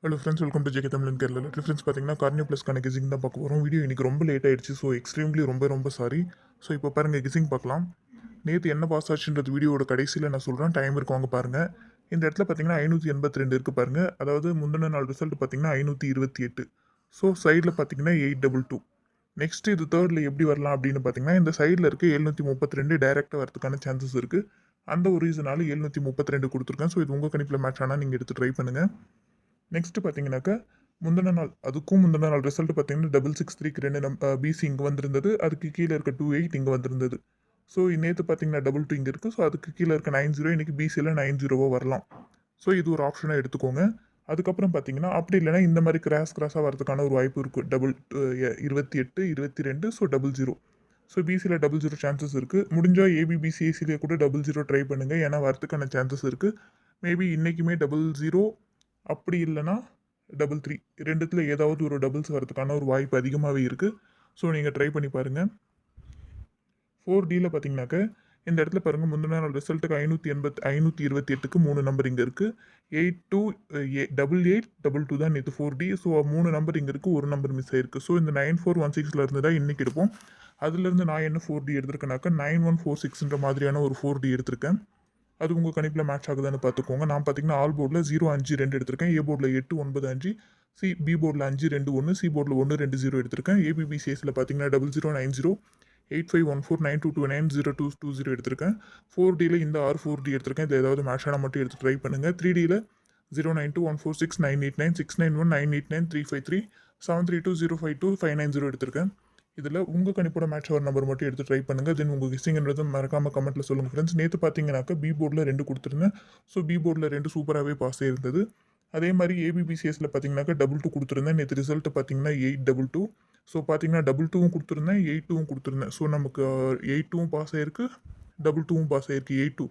Hello friends, welcome to JK Tamil Kerala. Friends பார்த்தீங்கன்னா கார்னியோ ப்ளஸ்க்கான guessing தான் பார்க்க போகிறோம். வீடியோ இன்னைக்கு ரொம்ப லேட் ஆயிடுச்சு. ஸோ எக்ஸ்ட்ரீம்லி ரொம்ப சாரி. ஸோ இப்போ பாருங்கள் கெஸிங் பார்க்கலாம். நேற்று என்ன பாஸ் ஆச்சுன்றது வீடியோட கடைசியில் நான் சொல்கிறேன். டைம் இருக்கவங்க பாருங்கள். இந்த இடத்துல பார்த்தீங்கன்னா 582 இருக்குது பாருங்கள். அதாவது முந்தின நாள் ரிசல்ட் பார்த்தீங்கன்னா 528. ஸோ சைடில் பார்த்தீங்கன்னா 822. நெக்ஸ்ட் இது தேர்டில் எப்படி வரலாம் அப்படின்னு பார்த்தீங்கன்னா இந்த சைடில் இருக்க 732 டைரெக்டாக வரதுக்கான சான்சஸ் இருக்குது. அந்த ஒரு ரீசனால 732 கொடுத்துருக்கேன். ஸோ இது உங்கள் கணிப்பில் மேட்ச் ஆனால் நீங்கள் எடுத்து ட்ரை பண்ணுங்கள். நெக்ஸ்ட் பார்த்தீங்கன்னாக்கா முந்தின நாள் அதுக்கும் முந்தின நாள் ரிசல்ட் பார்த்தீங்கன்னா 663க்கு 2 பிசி இங்கே வந்திருந்தது. அதுக்கு கீழே இருக்க 28 இங்கே வந்திருந்தது. ஸோ நேற்று பார்த்தீங்கன்னா 22 இங்கே இருக்குது. ஸோ அதுக்கு கீழே இருக்க 90 இன்னைக்கு பிசியில் 90 வரலாம். ஸோ இது ஒரு ஆப்ஷனாக எடுத்துக்கோங்க. அதுக்கப்புறம் பார்த்தீங்கன்னா அப்படி இல்லைன்னா இந்த மாதிரி கிராஸாக வரதுக்கான ஒரு வாய்ப்பு இருக்குது. 28 22 ஸோ 00. ஸோ பிசியில் 00 சான்சஸ் இருக்குது. முடிஞ்சால் ஏபிபிசிஏசிலேயே கூட 00 ட்ரை பண்ணுங்கள். ஏன்னா வரதுக்கான சான்சஸ் இருக்குது. மேபி இன்றைக்குமே 00 அப்படி இல்லைன்னா 33 ரெண்டுத்தில் ஏதாவது ஒரு டபுள்ஸ் வரதுக்கான ஒரு வாய்ப்பு அதிகமாகவே இருக்குது. ஸோ நீங்கள் ட்ரை பண்ணி பாருங்கள். 4Dயில் பார்த்தீங்கன்னாக்க இந்த இடத்துல பாருங்கள் முந்தின நாள் ரிசல்ட்டுக்கு 528க்கு 3 நம்பர் இங்கே இருக்குது. 8822 தான் நேற்று 4D. ஸோ 3 நம்பர் இங்கே இருக்குது, ஒரு நம்பர் மிஸ் ஆயிருக்கு. ஸோ இந்த 9416 இருந்து தான் இன்றைக்கி இருப்போம். அதுலேருந்து நான் என்ன 4D எடுத்திருக்கேனாக்கா 9146ன்ற மாதிரியான ஒரு 4D எடுத்திருக்கேன். அது உங்கள் கணிப்பில் மேட்ச் ஆகுதுன்னு பார்த்துக்கோங்க. நான் பார்த்தீங்கன்னா ஆல் போர்டில் 052 எடுத்திருக்கேன். ஏ போர்டில் 895, பி போர்டில் 521, சி போர்டில் 120 எடுத்திருக்கேன். ஏபிபிசிஎஸில் பார்த்தீங்கன்னா 0090, 851492290220 எடுத்திருக்கேன். 4Dயில் இந்த 4D எடுத்திருக்கேன். இது ஏதாவது மேட்ச் ஆனால் மட்டும் எடுத்து ட்ரை பண்ணுங்கள். 3Dயில் 092146989 691989353 732052590 எடுத்திருக்கேன். இதில் உங்கள் கணிப்போட மேட்ச் ஒரு நம்பர் மட்டும் எடுத்து ட்ரை பண்ணுங்கள். தென் உங்கள் கெஸ்ஸிங்கிறது மறக்காமல் கமெண்ட்டில் சொல்லுங்கள் ஃப்ரெண்ட்ஸ். நேற்று பார்த்தீங்கன்னாக்கா பி போர்டில் 2 கொடுத்துருந்தேன். ஸோ பி போர்டில் 2 சூப்பராகவே பாஸ் ஆயிருந்தது. அதே மாதிரி ஏபிபிசிஎஸில் பார்த்தீங்கன்னாக்கா 22 கொடுத்துருந்தேன். நேற்று ரிசல்ட் பார்த்தீங்கன்னா 822. ஸோ பார்த்தீங்கன்னா 22வும் கொடுத்துருந்தேன், 82வும் கொடுத்துருந்தேன். ஸோ நமக்கு 82வும் பாஸ் ஆயிருக்கு, 22வும் பாஸ் ஆயிருக்கு. 82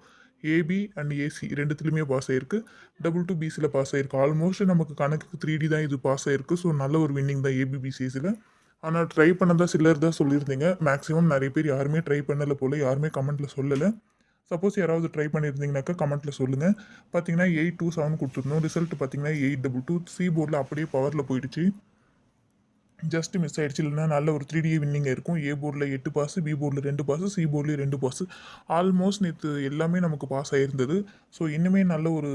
ஏபி அண்ட் ஏசி ரெண்டுத்துலையுமே பாஸ் ஆயிருக்கு. 22 பிசியில் பாஸ் ஆயிருக்கு. ஆல்மோஸ்ட் நமக்கு கணக்குக்கு 3D தான் இது பாஸ் ஆயிருக்கு. ஸோ நல்ல ஒரு வின்னிங் தான் ஏபிபிசிஎஸில். ஆனால் ட்ரை பண்ணதா சிலர் தான் சொல்லியிருந்தீங்க. மேக்ஸிமம் நிறைய பேர் யாருமே ட்ரை பண்ணலை போல், யாருமே கமெண்ட்டில் சொல்லலை. சப்போஸ் யாராவது ட்ரை பண்ணியிருந்தீங்கனாக்கா கமெண்ட்டில் சொல்லுங்கள். பார்த்தீங்கன்னா 827 கொடுத்துருந்தோம். ரிசல்ட் பார்த்தீங்கன்னா 822. சி போர்டில் அப்படியே பவரில் போயிடுச்சு, ஜஸ்ட் மிஸ் ஆயிடுச்சு. இல்லைனா நல்ல ஒரு 3D வின்னிங் இருக்கும். ஏ போர்டில் 8 பாஸ், பி போர்டில் 2 பாஸ், சி போர்ட்லேயும் 2 பாஸ். ஆல்மோஸ்ட் நேற்று எல்லாமே நமக்கு பாஸ் ஆகிருந்தது. ஸோ இன்னுமே நல்ல ஒரு,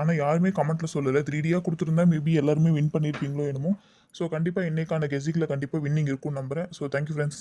ஆனால் யாருமே கமெண்ட்டில் சொல்லலை. 3Dயாக கொடுத்துருந்தா மேபி எல்லாருமே வின் பண்ணியிருப்பீங்களோ என்னமோ. ஸோ கண்டிப்பாக இன்னைக்கான கெஸிங்கில் கண்டிப்பாக வின்னிங் இருக்கும்னு நம்புகிறேன். So thank you friends.